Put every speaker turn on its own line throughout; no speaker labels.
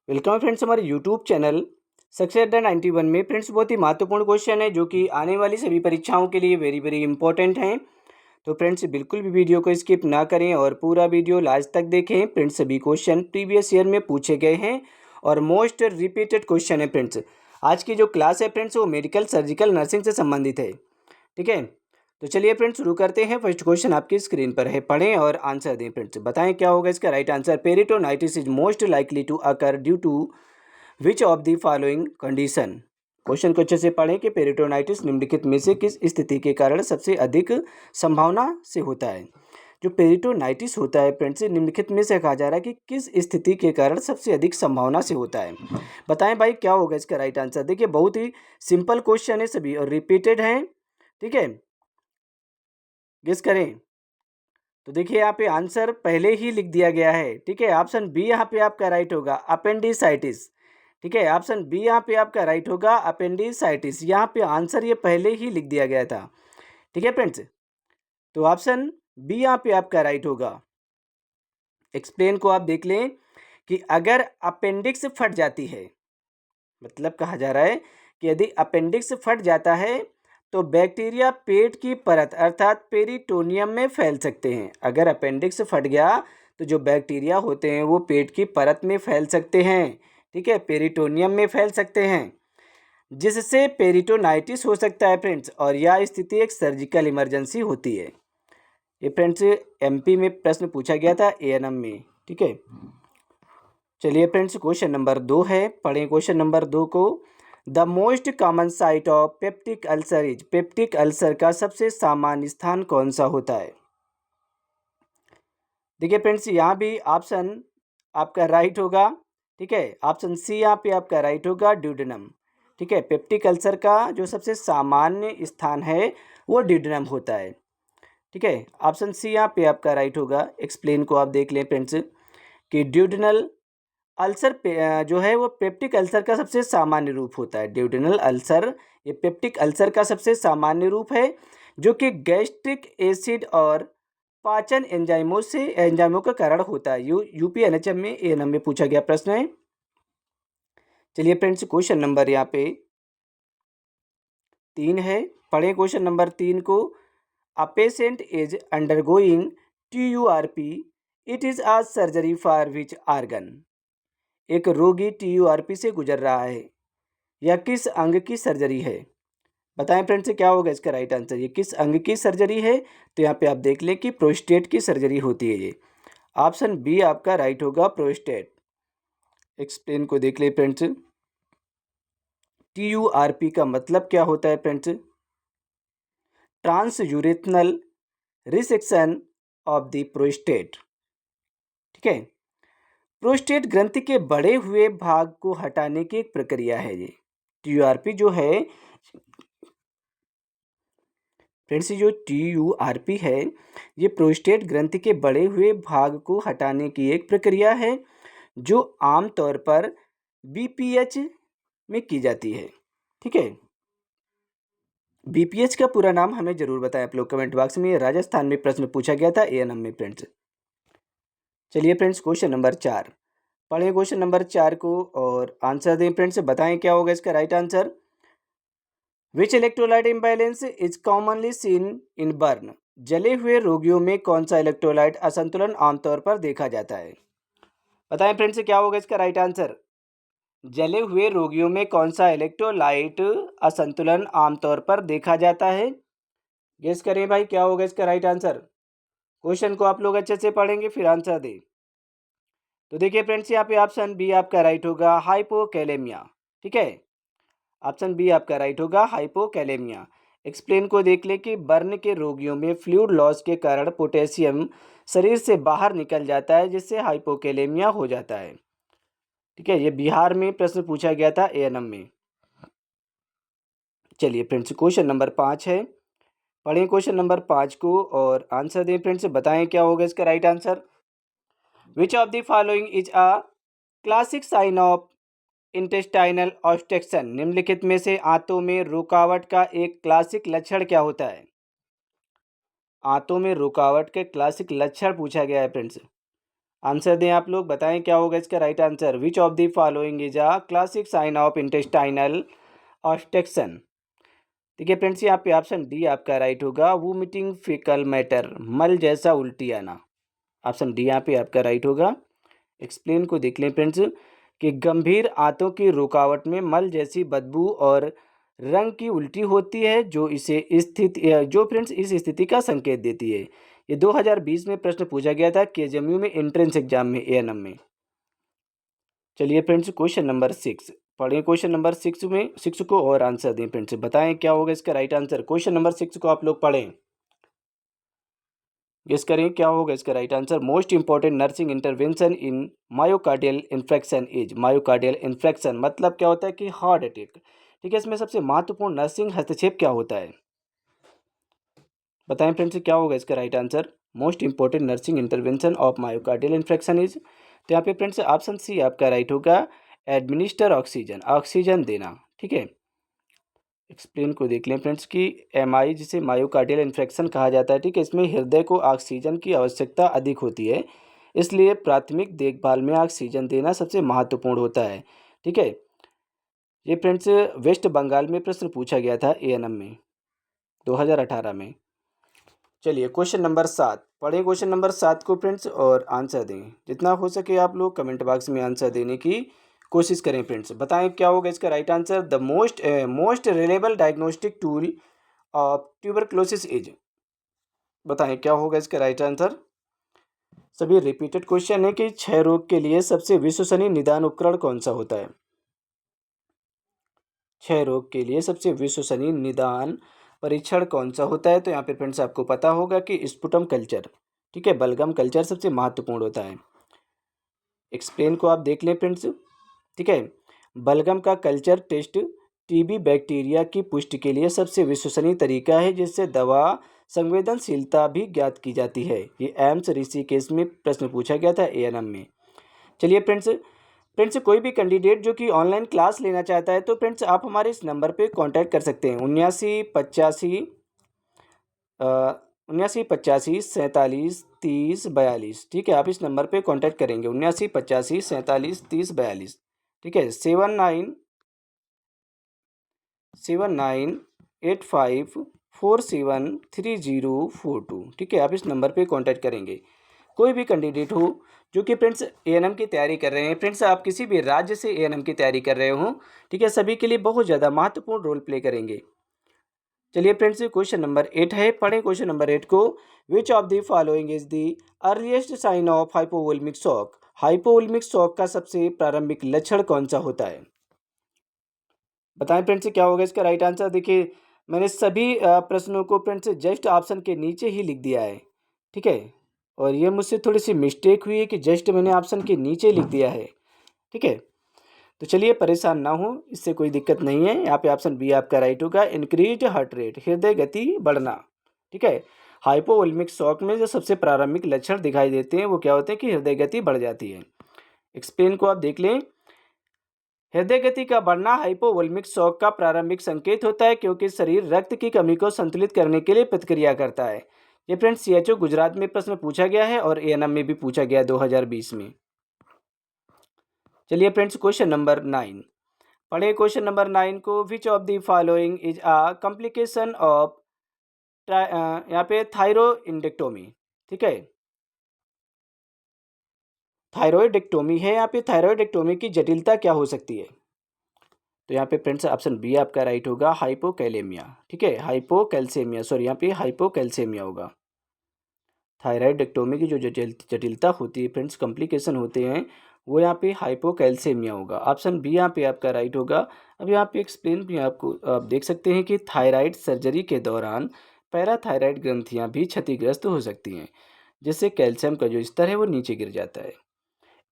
Welcome friends हमारे YouTube channel success अड्डा 91 में। फ्रेंड्स बहुत ही महत्वपूर्ण क्वेश्चन है जो कि आने वाली सभी परीक्षाओं के लिए वेरी वेरी इंपॉर्टेंट हैं। तो फ्रेंड्स बिल्कुल भी वीडियो को स्किप ना करें और पूरा वीडियो लास्ट तक देखें। फ्रेंड्स सभी क्वेश्चन प्रीवियस ईयर में पूछे गए हैं और मोस्ट रिपीटेड क्वेश्चन है। फ्रेंड्स आज की जो क्लास है फ्रेंड्स वो मेडिकल सर्जिकल नर्सिंग से संबंधित है। ठीक है, तो चलिए फ्रेंड्स शुरू करते हैं। फर्स्ट क्वेश्चन आपकी स्क्रीन पर है, पढ़ें और आंसर दें। फ्रेंड्स बताएं क्या होगा इसका right answer. Peritonitis is most likely to occur due to which of the following condition. Question को अच्छे से पढ़ें कि पेरिटोनाइटिस निम्नलिखित में से किस स्थिति के कारण सबसे अधिक संभावना से होता है। जो पेरिटोनाइटिस होता है फ्रेंड्स निम्नलिखित में से कहा जा रहा है कि किस स्थिति के कारण सबसे अधिक संभावना से होता है। बताएं भाई क्या होगा इसका राइट आंसर। देखिए बहुत ही सिंपल क्वेश्चन है सभी और रिपीटेड है। ठीक है, गेस करें। तो देखिए यहाँ पे आंसर पहले ही लिख दिया गया है। ठीक है, ऑप्शन बी यहाँ पे आपका राइट होगा, अपेंडिसाइटिस। ठीक है, ऑप्शन बी यहाँ पे आपका राइट होगा, अपेंडिसाइटिस। यहाँ पे आंसर ये पहले ही लिख दिया गया था। ठीक है फ्रेंड्स, तो ऑप्शन बी यहाँ पे आपका राइट होगा। एक्सप्लेन को आप देख लें कि अगर अपेंडिक्स फट जाती है, मतलब कहा जा रहा है कि यदि अपेंडिक्स फट जाता है तो बैक्टीरिया पेट की परत अर्थात पेरिटोनियम में फैल सकते हैं। अगर अपेंडिक्स फट गया तो जो बैक्टीरिया होते हैं वो पेट की परत में फैल सकते हैं। ठीक है, पेरिटोनियम में फैल सकते हैं जिससे पेरिटोनाइटिस हो सकता है फ्रेंड्स, और यह स्थिति एक सर्जिकल इमरजेंसी होती है। ये फ्रेंड्स एमपी में प्रश्न पूछा गया था एएनएम में। ठीक है, चलिए फ्रेंड्स क्वेश्चन नंबर 2 है, पढ़ें क्वेश्चन नंबर 2 को। The most common site of peptic ulcer is, peptic ulcer का सबसे सामान्य स्थान कौन सा होता है। देखिए फ्रेंड्स यहाँ भी ऑप्शन आपका राइट होगा। ठीक है, ऑप्शन सी यहाँ पे आपका राइट होगा, ड्यूडेनम। ठीक है, पेप्टिक अल्सर का जो सबसे सामान्य स्थान है वो ड्यूडेनम होता है। ठीक है, ऑप्शन सी यहाँ पे आपका राइट होगा। एक्सप्लेन को आप देख लें फ्रेंड्स कि ड्यूडेनल अल्सर जो है वो पेप्टिक अल्सर का सबसे सामान्य रूप होता है। ड्यूडेनल अल्सर ये पेप्टिक अल्सर का सबसे सामान्य रूप है जो कि गैस्ट्रिक एसिड और पाचन एंजाइमों का कारण होता है। यूपी एनएचएम में एएनएम में पूछा गया प्रश्न है। चलिए फ्रेंड्स क्वेश्चन नंबर यहाँ पे 3 है, पढ़े क्वेश्चन नंबर 3 को। A patient is undergoing TURP, it is a surgery for which organ. एक रोगी TURP से गुजर रहा है, यह किस अंग की सर्जरी है। बताएं फ्रेंड्स क्या होगा इसका राइट आंसर। ये किस अंग की सर्जरी है, तो यहाँ पे आप देख लें कि प्रोस्टेट की सर्जरी होती है। ये ऑप्शन बी आपका राइट होगा, प्रोस्टेट। एक्सप्लेन को देख ले फ्रेंड्स। TURP का मतलब क्या होता है friends, transurethral resection of the prostate. ठीक है, प्रोस्टेट ग्रंथि के बढ़े हुए भाग को हटाने की एक प्रक्रिया है। ये TURP जो है फ्रेंड्स, जो TURP है ये प्रोस्टेट ग्रंथि के बढ़े हुए भाग को हटाने की एक प्रक्रिया है जो आमतौर पर BPH में की जाती है। ठीक है, BPH का पूरा नाम हमें जरूर बताएं आप लोग कमेंट बॉक्स में। राजस्थान में प्रश्न पूछा गया था एएनएम में फ्रेंड्स। चलिए फ्रेंड्स क्वेश्चन नंबर 4, पढ़ें क्वेश्चन नंबर 4 को और आंसर दें फ्रेंड्स। बताएं क्या होगा इसका right answer. Which electrolyte imbalance is commonly seen in burn. जले हुए रोगियों में कौन सा इलेक्ट्रोलाइट असंतुलन आमतौर पर देखा जाता है। बताएं फ्रेंड्स क्या होगा इसका राइट आंसर। जले हुए रोगियों में कौन सा इलेक्ट्रोलाइट असंतुलन आमतौर पर देखा जाता है। गेस करें भाई क्या होगा इसका राइट आंसर। क्वेश्चन को आप लोग अच्छे से पढ़ेंगे फिर आंसर दें। तो देखिए फ्रेंड्स यहाँ पे ऑप्शन बी आपका राइट होगा, हाइपोकैलेमिया। ठीक है, ऑप्शन बी आपका राइट होगा, हाइपोकैलेमिया। एक्सप्लेन को देख लें कि बर्न के रोगियों में फ्लूइड लॉस के कारण पोटेशियम शरीर से बाहर निकल जाता है जिससे हाइपोकैलेमिया हो जाता है। ठीक है, ये बिहार में प्रश्न पूछा गया था एएनएम में। चलिए फ्रेंड्स क्वेश्चन नंबर 5 है, पढ़ें क्वेश्चन नंबर 5 को और आंसर दें फ्रेंड्स। बताएं क्या होगा इसका right answer. Which of the following is a classic sign of intestinal obstruction. निम्नलिखित में से आंतों में रुकावट का एक क्लासिक लक्षण क्या होता है। आंतों में रुकावट के क्लासिक लक्षण पूछा गया है फ्रेंड्स। आंसर दें आप लोग, बताएं क्या होगा इसका right answer. Which of the following is a classic sign of intestinal obstruction. ठीक है फ्रेंड्स, यहाँ पे ऑप्शन डी आपका राइट होगा, वोमिटिंग फीकल मैटर, मल जैसा उल्टी आना। ऑप्शन डी यहाँ पे आपका राइट होगा। एक्सप्लेन को देख लें फ्रेंड्स, कि गंभीर आंतों की रुकावट में मल जैसी बदबू और रंग की उल्टी होती है, जो इसे स्थिति जो फ्रेंड्स इस स्थिति का संकेत देती है। ये 2020 में प्रश्न पूछा गया था केजीएमयू में एंट्रेंस एग्जाम में, एएनएम में। चलिए फ्रेंड्स, क्वेश्चन नंबर 6 पढ़ें। क्वेश्चन नंबर 6 में 6 को और आंसर दें फ्रेंड्स, बताएं क्या होगा इसका राइट आंसर। क्वेश्चन नंबर 6 को आप लोग पढ़ें, गेस करें क्या होगा इसका right answer. Most important nursing intervention in myocardial infection is. Myocardial infection मतलब क्या होता है कि हार्ट अटैक। ठीक है, इसमें सबसे महत्वपूर्ण नर्सिंग हस्तक्षेप क्या होता है, बताएं फ्रेंड्स क्या होगा इसका right answer. Most important nursing intervention of myocardial infection is, तो यहाँ पे फ्रेंड्स ऑप्शन सी आपका राइट होगा, एडमिनिस्टर ऑक्सीजन, ऑक्सीजन देना। ठीक है, एक्सप्लेन को देख लें फ्रेंड्स, कि एमआई जिसे मायोकार्डियल इन्फेक्शन कहा जाता है, ठीक है, इसमें हृदय को ऑक्सीजन की आवश्यकता अधिक होती है, इसलिए प्राथमिक देखभाल में ऑक्सीजन देना सबसे महत्वपूर्ण होता है। ठीक है, ये फ्रेंड्स वेस्ट बंगाल में प्रश्न पूछा गया था एएनएम में 2018 में। चलिए क्वेश्चन नंबर 7 पढ़ें। क्वेश्चन नंबर 7 को फ्रेंड्स और आंसर दें, जितना हो सके आप लोग कमेंट बॉक्स में आंसर देने की कोशिश करें फ्रेंड्स, बताएं क्या होगा इसका right answer. The most reliable diagnostic tool of tuberculosis is, बताएं क्या होगा इसका राइट आंसर। सभी रिपीटेड क्वेश्चन है कि क्षय रोग के लिए सबसे विश्वसनीय निदान उपकरण कौन सा होता है। क्षय रोग के लिए सबसे विश्वसनीय निदान परीक्षण कौन सा होता है, तो यहाँ पे फ्रेंड्स आपको पता होगा कि स्पुटम कल्चर, ठीक है, बलगम कल्चर सबसे महत्वपूर्ण होता है। एक्सप्लेन को आप देख लें फ्रेंड्स। ठीक है, बलगम का कल्चर टेस्ट टीबी बैक्टीरिया की पुष्टि के लिए सबसे विश्वसनीय तरीका है, जिससे दवा संवेदनशीलता भी ज्ञात की जाती है। ये एम्स ऋषिकेश में प्रश्न पूछा गया था एएनएम में। चलिए फ्रेंड्स, कोई भी कैंडिडेट जो कि ऑनलाइन क्लास लेना चाहता है, तो फ्रेंड्स आप हमारे इस नंबर पे कांटेक्ट कर सकते हैं, 7985 47 30 42। ठीक है, आप इस नंबर पे कांटेक्ट करेंगे, 7985 47 30 42। ठीक है, 7985473042। ठीक है, आप इस नंबर पे कांटेक्ट करेंगे। कोई भी कैंडिडेट हो जो कि फ्रेंड्स एएनएम की तैयारी कर रहे हैं, फ्रेंड्स आप किसी भी राज्य से एएनएम की तैयारी कर रहे हो, ठीक है, सभी के लिए बहुत ज़्यादा महत्वपूर्ण रोल प्ले करेंगे। चलिए फ्रेंड्स, क्वेश्चन नंबर 8 है, पढ़ें क्वेश्चन नंबर 8 को। Which of the following is the earliest sign of hypovolemic shock. Hypovolemic shock का सबसे प्रारंभिक लक्षण कौन सा होता है, बताएं फ्रेंड्स क्या होगा इसका राइट आंसर। देखिए, मैंने सभी प्रश्नों को फ्रेंड्स जस्ट ऑप्शन के नीचे ही लिख दिया है। ठीक है, और ये मुझसे थोड़ी सी मिस्टेक हुई है कि जस्ट मैंने ऑप्शन के नीचे लिख दिया है। ठीक है, तो चलिए परेशान ना हो, इससे कोई दिक्कत नहीं है। यहाँ पे ऑप्शन बी आपका राइट होगा, इंक्रीज हार्ट रेट, हृदय गति बढ़ना। ठीक है, हाइपोवोल्मिक शॉक में जो सबसे प्रारंभिक लक्षण दिखाई देते हैं वो क्या होते हैं कि हृदय गति बढ़ जाती है। एक्सप्लेन को आप देख लें। हृदय गति का बढ़ना हाइपोवोल्मिक शॉक का प्रारंभिक संकेत होता है, क्योंकि शरीर रक्त की कमी को संतुलित करने के लिए प्रतिक्रिया करता है। ये फ्रेंड्स सीएचओ गुजरात में प्रश्न पूछा गया है और एएनएम में भी पूछा गया 2020 में। चलिए फ्रेंड्स, क्वेश्चन नंबर 9 पढ़े। क्वेश्चन नंबर 9 को, which of the following is a complication of, यहाँ पे थायरोइडेक्टोमी। ठीक है, थायरॉयडेक्टोमी है, यहाँ पे थायरॉयडेक्टोमी की जटिलता क्या हो सकती है, तो यहाँ पे फ्रेंड्स ऑप्शन बी आपका राइट होगा, हाइपोकैलेमिया। ठीक है, हाइपोकैल्सेमिया, सॉरी यहाँ पे हाइपोकैल्सेमिया होगा। थायराइडेक्टोमी की जो जटिलता होती है फ्रेंड्स, कॉम्प्लिकेशन होते हैं, वो यहाँ पे हाइपोकैल्सेमिया होगा। ऑप्शन बी यहाँ पे आपका राइट होगा। अब यहाँ पे एक्सप्लेन भी आपको आप देख सकते हैं कि थायराइड सर्जरी के दौरान पैराथायराइड ग्रंथियाँ भी क्षतिग्रस्त हो सकती हैं, जिससे कैल्शियम का जो स्तर है वो नीचे गिर जाता है।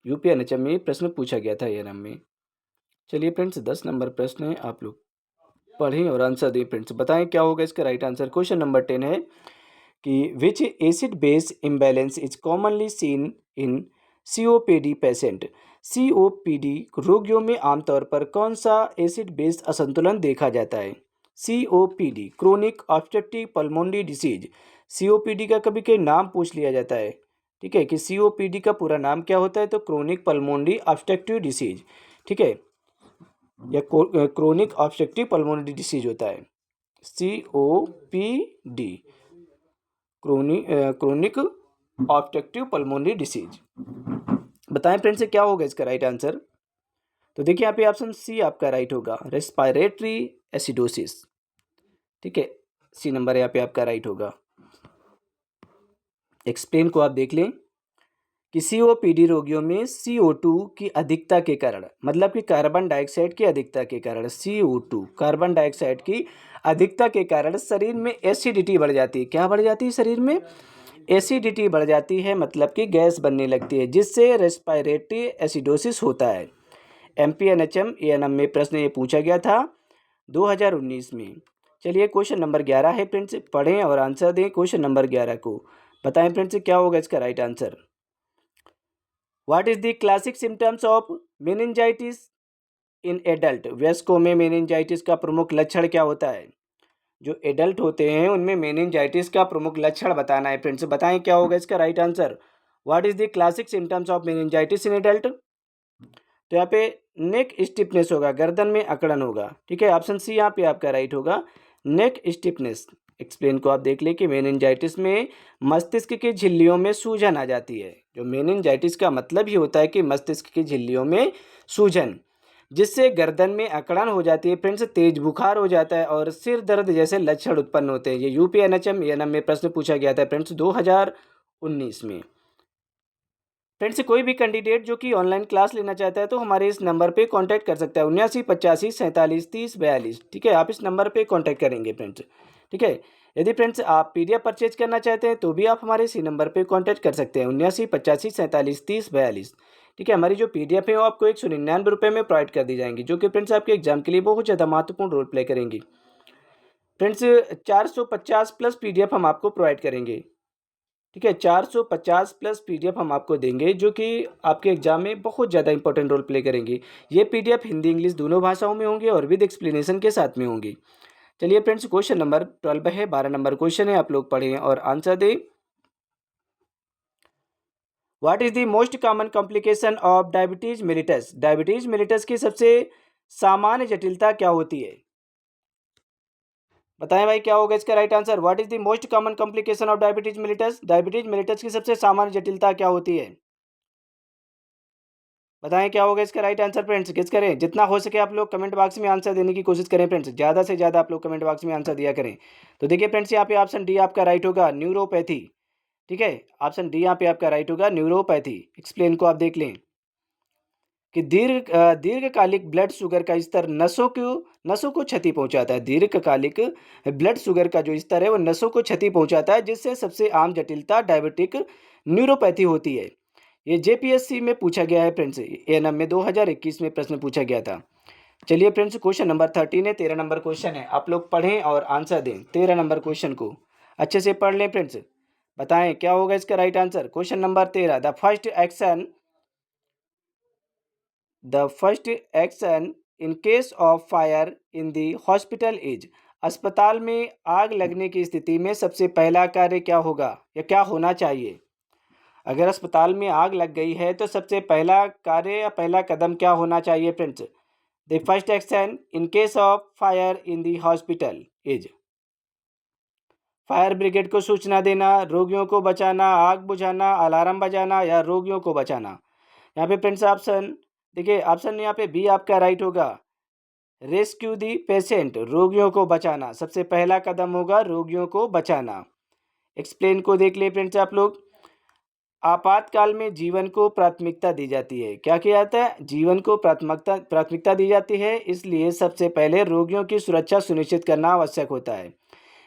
यूपीएनएचएम में प्रश्न पूछा गया था एएनएम में। चलिए फ्रेंड्स, 10 नंबर प्रश्न है, आप लोग पढ़ें और आंसर दें फ्रेंड्स, बताएं क्या होगा इसका राइट आंसर। क्वेश्चन नंबर 10 है कि विच acid base imbalance is commonly seen in COPD patient. COPD रोगियों में आमतौर पर कौन सा एसिड बेस असंतुलन देखा जाता है। COPD chronic obstructive pulmonary disease. COPD का कभी कभी नाम पूछ लिया जाता है, ठीक है, कि COPD का पूरा नाम क्या होता है, तो क्रोनिक पल्मोनरी ऑब्स्ट्रक्टिव डिसीज, ठीक है, या क्रोनिक ऑब्स्ट्रक्टिव पल्मोनरी डिसीज होता है, COPD, chronic obstructive pulmonary disease. बताएं फ्रेंड्स क्या होगा इसका राइट आंसर। तो देखिए यहाँ पे ऑप्शन सी आपका राइट होगा, रेस्पिरेटरी एसिडोसिस, ठीक है, सी नंबर यहाँ पे आपका राइट होगा। एक्सप्लेन को आप देख लें कि COPD रोगियों में CO2 की अधिकता के कारण, मतलब कि कार्बन डाइऑक्साइड की अधिकता के कारण, CO2 कार्बन डाइऑक्साइड की अधिकता के कारण शरीर में एसिडिटी बढ़ जाती है। क्या बढ़ जाती है शरीर में? एसिडिटी बढ़ जाती है, मतलब कि गैस बनने लगती है, जिससे रेस्पिरेटरी एसिडोसिस होता है। MPNHM ANM में प्रश्न ये पूछा गया था 2019 में। चलिए क्वेश्चन नंबर 11 है फ्रेंड्स, पढ़ें और आंसर दें क्वेश्चन नंबर 11 को। बताएं फ्रेंड्स क्या होगा इसका right answer. What is the classic symptoms of meningitis in adult? वयस्कों में मेनिंजाइटिस का प्रमुख लक्षण क्या होता है? जो एडल्ट होते हैं उनमें मेनिंजाइटिस का प्रमुख लक्षण बताना है फ्रेंड्स। बताएं क्या होगा इसका right answer. What is the classic symptoms of meningitis in adult? तो यहाँ पे नेक स्टिफनेस होगा, गर्दन में अकड़न होगा, ठीक है, ऑप्शन सी यहाँ पे आपका राइट होगा, नेक स्टिफनेस। एक्सप्लेन को आप देख लें कि मेनिंजाइटिस में मस्तिष्क की झिल्लियों में सूजन आ जाती है। जो मेनिंजाइटिस का मतलब ही होता है कि मस्तिष्क की झिल्लियों में सूजन, जिससे गर्दन में अकड़न हो जाती है फ्रेंड्स, तेज बुखार हो जाता है और सिर दर्द जैसे लक्षण उत्पन्न होते हैं। ये UPNHM ANM में प्रश्न पूछा गया था फ्रेंड्स 2019 में। फ्रेंड्स कोई भी कैंडिडेट जो कि ऑनलाइन क्लास लेना चाहता है तो हमारे इस नंबर पे कांटेक्ट कर सकता है, 7985473042, ठीक है, आप इस नंबर पे कांटेक्ट करेंगे फ्रेंड्स, ठीक है। यदि फ्रेंड्स आप PDF परचेज करना चाहते हैं तो भी आप हमारे इसी नंबर पे कांटेक्ट कर सकते हैं, 7985473042, ठीक है। हमारी जो PDF है वो आपको 199 रुपये में प्रोवाइड कर दी जाएंगी, जो कि फ्रेंड्स आपके एग्जाम के लिए बहुत ज़्यादा महत्वपूर्ण रोल प्ले करेंगी। फ्रेंड्स 450 प्लस PDF हम आपको प्रोवाइड करेंगे, ठीक है, 450 प्लस PDF हम आपको देंगे, जो कि आपके एग्जाम में बहुत ज़्यादा इंपॉर्टेंट रोल प्ले करेंगी। ये PDF हिंदी इंग्लिश दोनों भाषाओं में होंगे और विद एक्सप्लेनेशन के साथ में होंगी। चलिए फ्रेंड्स क्वेश्चन नंबर 12 है, 12 नंबर क्वेश्चन है, आप लोग पढ़ें और आंसर दें। What is the most common complication of diabetes mellitus? Diabetes mellitus की सबसे सामान्य जटिलता क्या होती है? बताएं भाई क्या होगा इसका right answer. What is the most common complication of diabetes mellitus? Diabetes mellitus की सबसे सामान्य जटिलता क्या होती है? बताएं क्या होगा इसका राइट आंसर फ्रेंड्स, गेस करें। जितना हो सके आप लोग कमेंट बॉक्स में आंसर देने की कोशिश करें फ्रेंड्स, ज़्यादा से ज़्यादा आप लोग कमेंट बॉक्स में आंसर दिया करें। तो देखिए फ्रेंड्स यहाँ पे ऑप्शन डी आपका राइट होगा, न्यूरोपैथी, ठीक है, ऑप्शन डी यहाँ पे आपका राइट होगा, न्यूरोपैथी। एक्सप्लेन को आप देख लें कि दीर्घकालिक ब्लड शुगर का स्तर नसों को क्षति पहुंचाता है। दीर्घकालिक ब्लड शुगर का जो स्तर है वो नसों को क्षति पहुंचाता है, जिससे सबसे आम जटिलता डायबिटिक न्यूरोपैथी होती है। ये JPSC में पूछा गया है फ्रेंड्स, ANM में 2021 में प्रश्न पूछा गया था। चलिए फ्रेंड्स क्वेश्चन नंबर 13 है, 13 नंबर क्वेश्चन है, आप लोग पढ़ें और आंसर दें 13 नंबर क्वेश्चन को अच्छे से पढ़ लें फ्रेंड्स। बताएं क्या होगा इसका right answer. Question number 13, the first action in case of fire in the hospital is? अस्पताल में आग लगने की स्थिति में सबसे पहला कार्य क्या होगा या क्या होना चाहिए? अगर अस्पताल में आग लग गई है तो सबसे पहला कार्य या पहला कदम क्या होना चाहिए friends? The first action in case of fire in the hospital is? Fire brigade को सूचना देना, रोगियों को बचाना, आग बुझाना, अलार्म बजाना या रोगियों को बचाना। यहाँ पे फ्रेंड्स ऑप्शन देखिए, ऑप्शन यहाँ पे बी आपका राइट होगा, रेस्क्यू दी पेशेंट, रोगियों को बचाना। सबसे पहला कदम होगा रोगियों को बचाना। एक्सप्लेन को देख ले फ्रेंड्स आप लोग। आपातकाल में जीवन को प्राथमिकता दी जाती है। क्या किया जाता है? जीवन को प्राथमिकता दी जाती है, इसलिए सबसे पहले रोगियों की सुरक्षा सुनिश्चित करना आवश्यक होता है।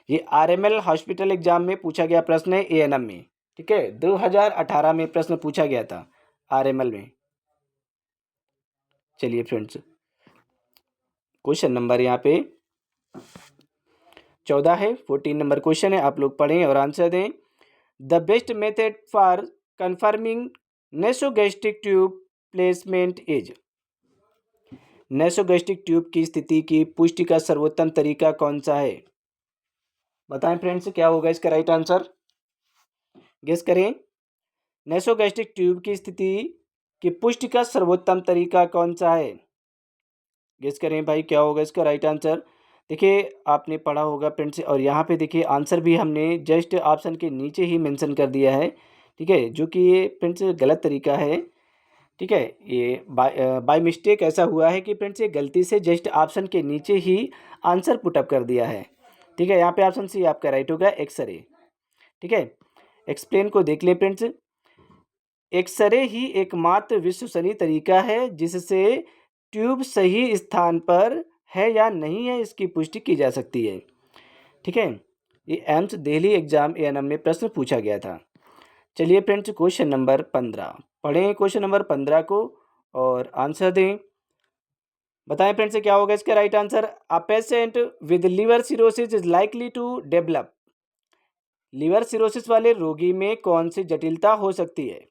ये RML हॉस्पिटल एग्जाम में पूछा गया प्रश्न है, ANM में, ठीक है, 2018 में प्रश्न पूछा गया था RML में। चलिए फ्रेंड्स क्वेश्चन नंबर यहाँ पे 14 है, 14 नंबर क्वेश्चन है, आप लोग पढ़ें और आंसर दें। The best method for confirming nasogastric tube placement is? Nasogastric tube की स्थिति की पुष्टि का सर्वोत्तम तरीका कौन सा है? बताएं फ्रेंड्स क्या होगा इसका राइट आंसर, गेस करें। नेसोगैस्ट्रिक ट्यूब की स्थिति की पुष्टि का सर्वोत्तम तरीका कौन सा है? गेस करें भाई, क्या होगा इसका राइट आंसर? देखिए, आपने पढ़ा होगा फ्रेंड्स, और यहाँ पे देखिए आंसर भी हमने जस्ट ऑप्शन के नीचे ही मेंशन कर दिया है, ठीक है, जो कि ये फ्रेंड्स गलत तरीका है, ठीक है। ये बाय मिस्टेक ऐसा हुआ है कि फ्रेंड्स ये गलती से जस्ट ऑप्शन के नीचे ही आंसर पुटअप कर दिया है, ठीक है। यहाँ पे ऑप्शन सी आपका राइट होगा, एक्सरे, ठीक है। एक्सप्लेन को देख लें फ्रेंड्स। एक्सरे ही एकमात्र विश्वसनीय तरीका है जिससे ट्यूब सही स्थान पर है या नहीं है इसकी पुष्टि की जा सकती है, ठीक है। ये एम्स दिल्ली एग्जाम एएनएम में प्रश्न पूछा गया था। चलिए फ्रेंड्स, क्वेश्चन नंबर 15 पढ़ें, क्वेश्चन नंबर 15 को और आंसर दें। बताएं फ्रेंड्स क्या होगा इसका right answer? A patient with liver cirrhosis is likely to develop. Liver cirrhosis वाले रोगी में कौन सी जटिलता हो सकती है?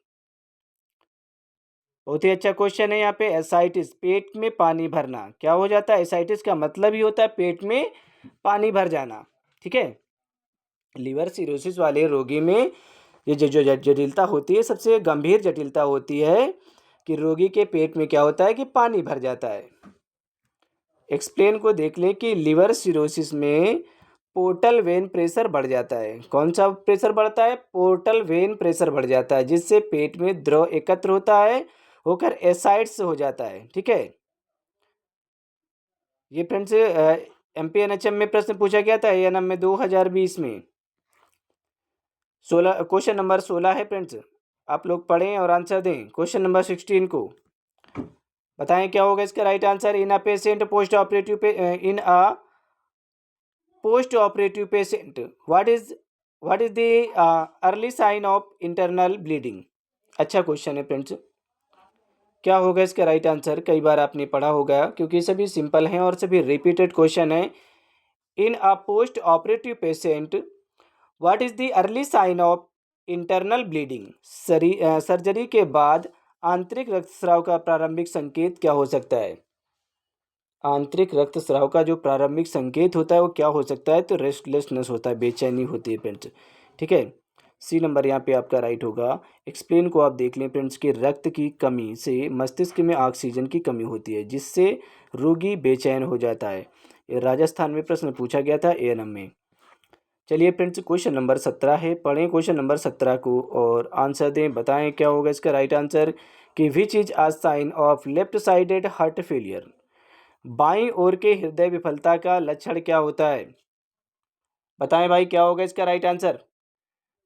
बहुत ही अच्छा क्वेश्चन है। यहाँ पे एसाइटिस, पेट में पानी भरना, क्या हो जाता है? एसाइटिस का मतलब ही होता है पेट में पानी भर जाना, ठीक है। लिवर सिरोसिस वाले रोगी में ये जो जटिलता होती है, सबसे गंभीर जटिलता होती है कि रोगी के पेट में क्या होता है कि पानी भर जाता है। एक्सप्लेन को देख लें कि लिवर सिरोसिस में पोर्टल वेन प्रेशर बढ़ जाता है। कौन सा प्रेशर बढ़ता है? पोर्टल वेन प्रेशर बढ़ जाता है, जिससे पेट में द्रव एकत्र होता है, होकर एसाइड्स हो जाता है, ठीक है। ये फ्रेंड्स एमपीएनएचएम में प्रश्न पूछा गया था एएनएम में 2020 में। 16 क्वेश्चन नंबर 16 है फ्रेंड्स, आप लोग पढ़ें और आंसर दें। क्वेश्चन नंबर 16 को बताएं क्या होगा इसका right answer? In a patient post operative in a post operative patient what is the early sign of internal bleeding. अच्छा क्वेश्चन है फ्रेंड्स, क्या होगा इसका राइट आंसर? कई बार आपने पढ़ा होगा क्योंकि सभी सिंपल हैं और सभी रिपीटेड क्वेश्चन है। In a post operative patient what is the early sign of internal bleeding. Surgery के बाद आंतरिक रक्तस्राव का प्रारंभिक संकेत क्या हो सकता है? आंतरिक रक्तस्राव का जो प्रारंभिक संकेत होता है वो क्या हो सकता है? तो रेस्टलेसनेस होता है, बेचैनी होती है फ्रेंड्स, ठीक है। सी नंबर यहाँ पे आपका राइट होगा। एक्सप्लेन को आप देख लें फ्रेंड्स कि रक्त की कमी से मस्तिष्क में ऑक्सीजन की कमी होती है, जिससे रोगी बेचैन हो जाता है। ये राजस्थान में प्रश्न पूछा गया था एएनएम में। चलिए फ्रेंड्स, क्वेश्चन नंबर 17 है, पढ़ें क्वेश्चन नंबर 17 को और आंसर दें। बताएं क्या होगा इसका राइट आंसर कि which is a sign of left sided heart failure. बाईं ओर के हृदय विफलता का लक्षण क्या होता है? बताएं भाई क्या होगा इसका राइट आंसर?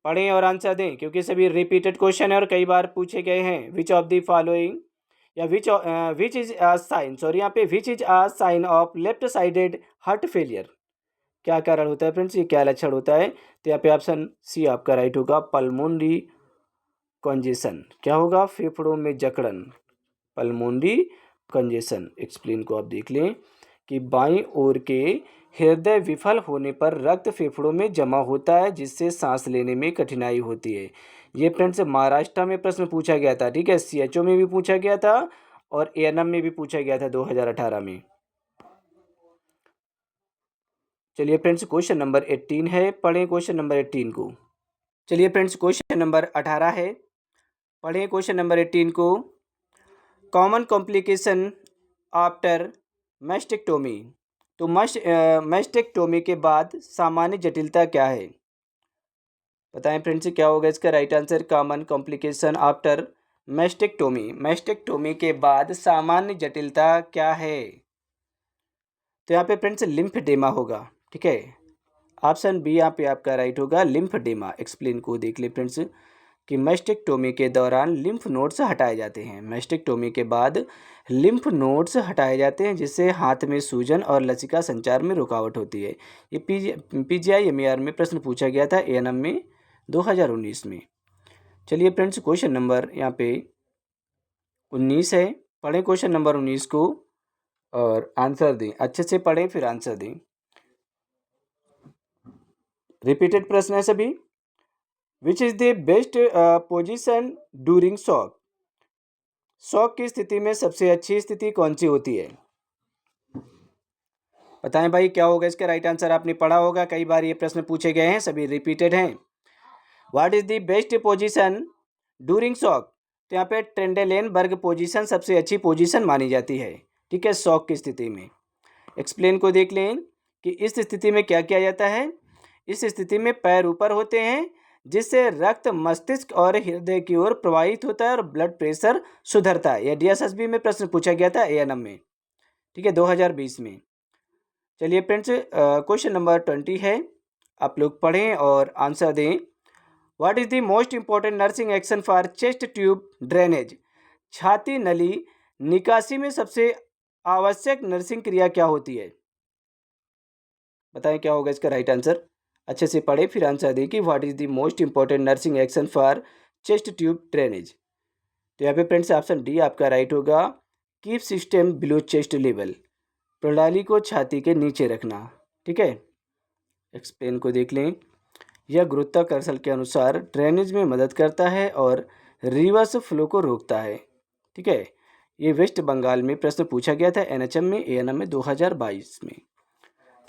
पढ़ें और आंसर दें क्योंकि सभी रिपीटेड क्वेश्चन है और कई बार पूछे गए हैं। विच ऑफ द फॉलोइंग या which is a sign, sorry यहाँ पे which is a sign of left sided heart failure. क्या कारण होता है फ्रेंड्स, ये क्या लक्षण होता है? तो यहाँ पे ऑप्शन सी आपका राइट होगा, पल्मोनरी कंजेशन। क्या होगा? फेफड़ों में जकड़न, पल्मोनरी कंजेशन। एक्सप्लेन को आप देख लें कि बाईं ओर के हृदय विफल होने पर रक्त फेफड़ों में जमा होता है, जिससे सांस लेने में कठिनाई होती है। ये फ्रेंड्स महाराष्ट्र में प्रश्न पूछा गया था, ठीक है। सीएचओ में भी पूछा गया था और एएनएम में भी पूछा गया था 2018 में। चलिए फ्रेंड्स, क्वेश्चन नंबर 18 है, पढ़ें क्वेश्चन नंबर 18 को। चलिए फ्रेंड्स, क्वेश्चन नंबर 18 है, पढ़ें क्वेश्चन नंबर 18 को। Common complication after mastectomy. तो मैस्टेक्टोमी के बाद सामान्य जटिलता क्या है? बताएं फ्रेंड्स क्या होगा इसका right answer? Common complication after mastectomy, mastectomy के बाद सामान्य जटिलता क्या है? तो यहाँ पे फ्रेंड्स लिम्फेडेमा होगा, ठीक है। ऑप्शन बी यहाँ पे आपका राइट होगा, लिम्फेडेमा। एक्सप्लेन को देख ले फ्रेंड्स कि मैस्टेक्टोमी के दौरान लिम्फ नोड्स हटाए जाते हैं। मैस्टेक्टोमी के बाद लिम्फ नोड्स हटाए जाते हैं, जिससे हाथ में सूजन और लसिका संचार में रुकावट होती है। ये पीजीआई-एमईआर में प्रश्न पूछा गया था एएनएम में 2019 में। चलिए फ्रेंड्स, क्वेश्चन नंबर यहाँ पे 19 है, पढ़ें क्वेश्चन नंबर 19 को और आंसर दें। अच्छे से पढ़ें फिर आंसर दें। रिपीटेड प्रश्न है सभी। Which is the best position during shock. Shock की स्थिति में सबसे अच्छी स्थिति कौन सी होती है? बताएं भाई क्या होगा इसका राइट आंसर? आपने पढ़ा होगा, कई बार ये प्रश्न पूछे गए हैं, सभी रिपीटेड हैं। What is the best position during shock, तो यहाँ पे ट्रेंडेलेनबर्ग पोजीशन सबसे अच्छी पोजीशन मानी जाती है, ठीक है, शॉक की स्थिति में। एक्सप्लेन को देख लें कि इस स्थिति में क्या किया जाता है। इस स्थिति में पैर ऊपर होते हैं, जिससे रक्त मस्तिष्क और हृदय की ओर प्रवाहित होता है और ब्लड प्रेशर सुधरता है। यह डीएसएसबी में प्रश्न पूछा गया था एएनएम में, ठीक है, 2020 में। चलिए फ्रेंड्स, क्वेश्चन नंबर 20 है, आप लोग पढ़ें और आंसर दें। What is the most important nursing action for chest tube drainage? छाती नली निकासी में सबसे आवश्यक नर्सिंग क्रिया क्या होती है? बताएं क्या होगा इसका राइट आंसर। अच्छे से पढ़े फिर आंसर दें कि what is the most important nursing action for chest tube drainage. तो यहाँ पे फ्रेंड्स ऑप्शन डी आपका राइट होगा, keep system below chest level, प्रणाली को छाती के नीचे रखना, ठीक है। एक्सप्लेन को देख लें। यह गुरुत्वाकर्षण के अनुसार ड्रेनेज में मदद करता है और रिवर्स फ्लो को रोकता है, ठीक है। ये वेस्ट बंगाल में प्रश्न पूछा गया था एनएचएम में एएनएम में 2022 में।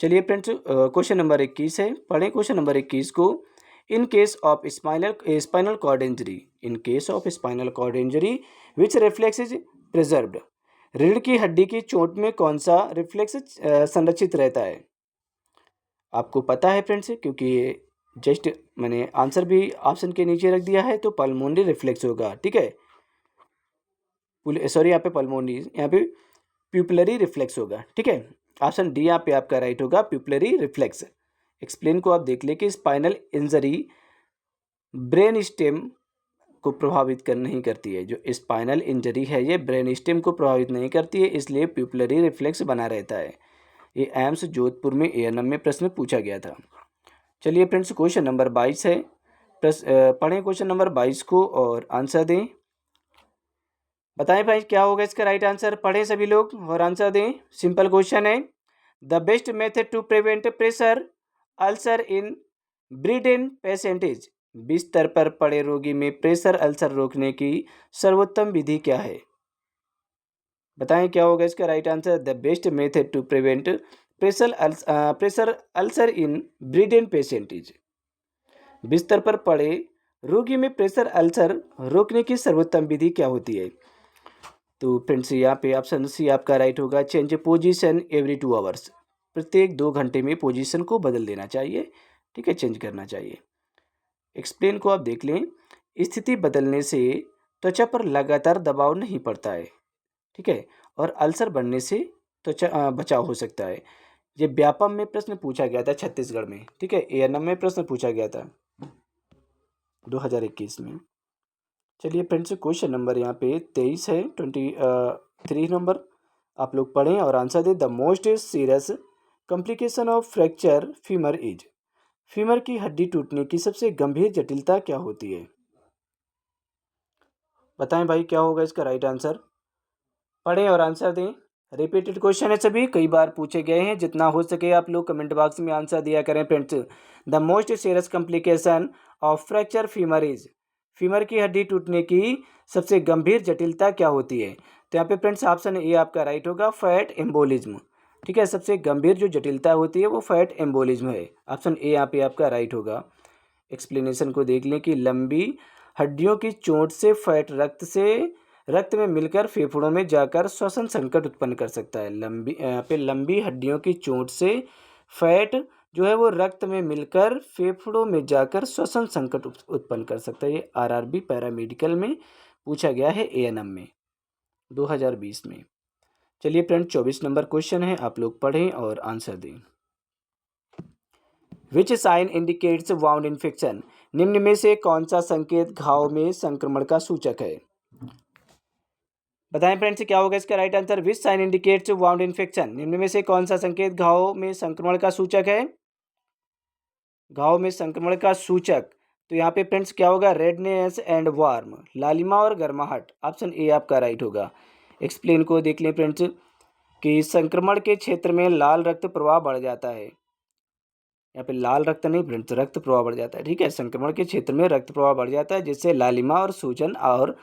चलिए फ्रेंड्स, क्वेश्चन नंबर 21 है, पढ़ें क्वेश्चन नंबर 21 को। In case of spinal cord injury, in case of spinal cord injury which reflex is preserved, रीढ़ की हड्डी की चोट में कौन सा रिफ्लेक्स संरक्षित रहता है? आपको पता है फ्रेंड्स, क्योंकि ये जस्ट मैंने आंसर भी ऑप्शन के नीचे रख दिया है, तो पल्मोनरी रिफ्लेक्स होगा, ठीक है। सॉरी, यहाँ पे पल्मोनरी, यहाँ पे प्यूपिलरी रिफ्लेक्स होगा, ठीक है। ऑप्शन डी यहाँ पे आपका राइट होगा, प्यूपिलरी रिफ्लेक्स। एक्सप्लेन को आप देख ले कि स्पाइनल इंजरी ब्रेन स्टेम को प्रभावित नहीं करती है। जो स्पाइनल इंजरी है ये ब्रेन स्टेम को प्रभावित नहीं करती है, इसलिए प्यूपिलरी रिफ्लेक्स बना रहता है। ये एम्स जोधपुर में एएनएम में प्रश्न पूछा गया था। चलिए फ्रेंड्स, क्वेश्चन नंबर 22 है, पढ़ें क्वेश्चन नंबर 22 को और आंसर दें। बताएं भाई क्या होगा इसका राइट आंसर। पढ़ें सभी लोग और आंसर दें। सिंपल क्वेश्चन है, the best method to prevent pressure ulcer in bedridden patients, बिस्तर पर पड़े रोगी में प्रेशर अल्सर रोकने की सर्वोत्तम विधि क्या है? बताएं क्या होगा इसका right answer. The best method to prevent pressure ulcer in bedridden patients, बिस्तर पर पड़े रोगी में प्रेशर अल्सर रोकने की सर्वोत्तम विधि क्या होती है? तो फ्रेंड्स यहाँ पे ऑप्शन सी आपका राइट होगा, चेंज पोजीशन एवरी 2 आवर्स, प्रत्येक 2 घंटे में पोजीशन को बदल देना चाहिए, ठीक है, चेंज करना चाहिए। एक्सप्लेन को आप देख लें, स्थिति बदलने से त्वचा पर लगातार दबाव नहीं पड़ता है, ठीक है, और अल्सर बढ़ने से त्वचा बचाव हो सकता है। ये व्यापम में प्रश्न पूछा गया था छत्तीसगढ़ में, ठीक है, एएनएम में प्रश्न पूछा गया था 2021 में। चलिए फ्रेंड्स, क्वेश्चन नंबर यहाँ पे 23 है, 23 नंबर, आप लोग पढ़ें और आंसर दें। The most serious complication of fracture femur is, femur की हड्डी टूटने की सबसे गंभीर जटिलता क्या होती है? बताएं भाई क्या होगा इसका राइट आंसर। पढ़ें और आंसर दें। रिपीटेड क्वेश्चन है, सभी कई बार पूछे गए हैं, जितना हो सके आप लोग कमेंट बॉक्स में आंसर दिया करें friends. The most serious complication of fracture femur is, femur की हड्डी टूटने की सबसे गंभीर जटिलता क्या होती है? तो यहाँ पे फ्रेंड्स ऑप्शन ए आपका राइट होगा, फैट एम्बोलिज्म, ठीक है, सबसे गंभीर जो जटिलता होती है वो फैट एम्बोलिज्म है। ऑप्शन ए यहाँ पे आपका राइट होगा। एक्सप्लेनेशन को देख लें कि लंबी हड्डियों की चोट से फैट रक्त में मिलकर फेफड़ों में जाकर श्वसन संकट उत्पन्न कर सकता है। लंबी हड्डियों की चोट से फैट जो है वो रक्त में मिलकर फेफड़ों में जाकर श्वसन संकट उत्पन्न कर सकता है। ये आरआरबी पैरामेडिकल में पूछा गया है एएनएम में 2020 में। चलिए फ्रेंड, 24 नंबर क्वेश्चन है, आप लोग पढ़ें और आंसर दें। Which sign indicates wound infection, निम्न में से कौन सा संकेत घाव में संक्रमण का सूचक है? बताएं फ्रेंड्स क्या होगा इसका right answer. Which sign indicates wound infection, निम्न में से कौन सा संकेत घाव में संक्रमण का सूचक है? घाव में संक्रमण का सूचक, तो यहाँ पे फ्रेंड्स क्या होगा, रेडनेस एंड वार्म, लालिमा और गर्माहट। ऑप्शन ए आपका राइट होगा। एक्सप्लेन को देख लें फ्रेंड्स कि संक्रमण के क्षेत्र में लाल रक्त प्रवाह बढ़ जाता है। यहाँ पे लाल रक्त नहीं फ्रेंड्स, रक्त प्रवाह बढ़ जाता है, ठीक है, संक्रमण के क्षेत्र में रक्त प्रवाह बढ़ जाता है, जिससे लालिमा और सूजन और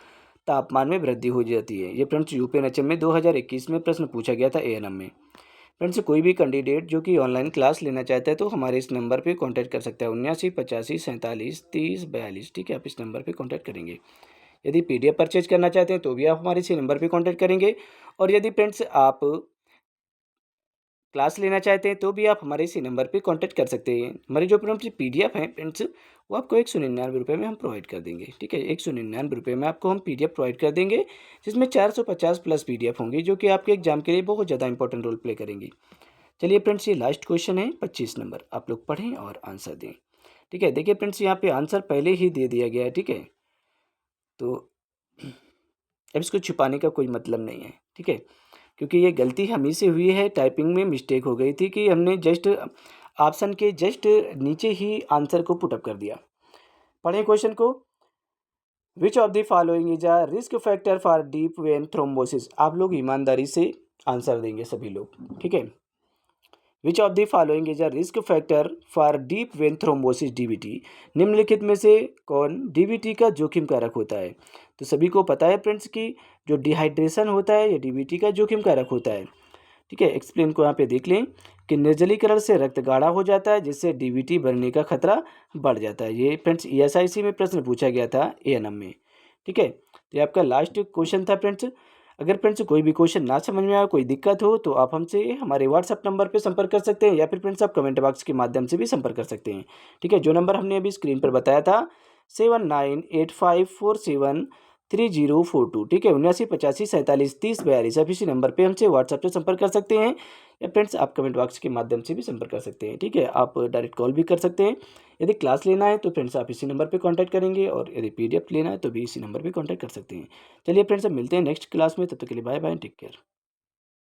तापमान में वृद्धि हो जाती है। ये फ्रेंड्स यूपीएनएचएम में 2021 में प्रश्न पूछा गया था एएनएम में। फ्रेंड्स कोई भी कैंडिडेट जो कि ऑनलाइन क्लास लेना चाहता है तो हमारे इस नंबर पे कांटेक्ट कर सकता है, 79 85 47 30 42, ठीक है, आप इस नंबर पे कांटेक्ट करेंगे। यदि PDF परचेज करना चाहते हैं तो भी आप हमारे इसी नंबर पे कॉन्टैक्ट करेंगे। और यदि फ्रेंड्स आप क्लास लेना चाहते हैं तो भी आप हमारे इसी नंबर पे कांटेक्ट कर सकते हैं। हमारी जो PDF है फ्रेंड्स, वो आपको 199 रुपये में हम प्रोवाइड कर देंगे। ठीक है, 199 रुपये में आपको हम PDF प्रोवाइड कर देंगे, जिसमें 450 प्लस PDF होंगी, जो कि आपके एग्जाम के लिए बहुत ज़्यादा इंपॉर्टेंट रोल प्ले करेंगी। चलिए फ्रेंड्स, ये लास्ट क्वेश्चन है 25 नंबर, आप लोग पढ़ें और आंसर दें। ठीक है, देखिए फ्रेंड्स, यहाँ पे आंसर पहले ही दे दिया गया है। ठीक है, तो अब इसको छुपाने का कोई मतलब नहीं है। ठीक है, क्योंकि ये गलती हम ही से हुई है, टाइपिंग में मिस्टेक हो गई थी कि हमने जस्ट ऑप्शन के जस्ट नीचे ही आंसर को पुटअप कर दिया। पढ़ें क्वेश्चन को। Which of the following is a risk factor for deep vein thrombosis. आप लोग ईमानदारी से आंसर देंगे सभी लोग। ठीक है, विच of the following is a risk factor for deep vein thrombosis DVT। निम्नलिखित में से कौन DVT का जोखिम कारक होता है। तो सभी को पता है फ्रेंड्स कि जो डिहाइड्रेशन होता है ये DVT का जोखिम कारक होता है। ठीक है, एक्सप्लेन को यहाँ पे देख लें कि निर्जलीकरण से रक्त गाढ़ा हो जाता है, जिससे DVT बनने का खतरा बढ़ जाता है। ये फ्रेंड्स ESIC में प्रश्न पूछा गया था ANM में। ठीक है, तो ये आपका लास्ट क्वेश्चन था फ्रेंड्स। अगर फ्रेंड्स कोई भी क्वेश्चन ना समझ में आए, कोई दिक्कत हो, तो आप हमसे हमारे व्हाट्सअप नंबर पे संपर्क कर सकते हैं, या फिर फ्रेंड्स आप कमेंट बॉक्स के माध्यम से भी संपर्क कर सकते हैं। ठीक है, जो नंबर हमने अभी स्क्रीन पर बताया था 7985473042। ठीक है, 7985473042। आप इसी नंबर पे हमसे व्हाट्सएप से संपर्क कर सकते हैं, या फ्रेंड्स आप कमेंट बॉक्स के माध्यम से भी संपर्क कर सकते हैं। ठीक है, आप डायरेक्ट कॉल भी कर सकते हैं। यदि क्लास लेना है तो फ्रेंड्स आप इसी नंबर पे कांटेक्ट करेंगे, और यदि PDF लेना है तो भी इसी नंबर पे कांटेक्ट कर सकते हैं। चलिए फ्रेंड्स, अब मिलते हैं नेक्स्ट क्लास में, तब तक के लिए बाय बाय, टेक केयर।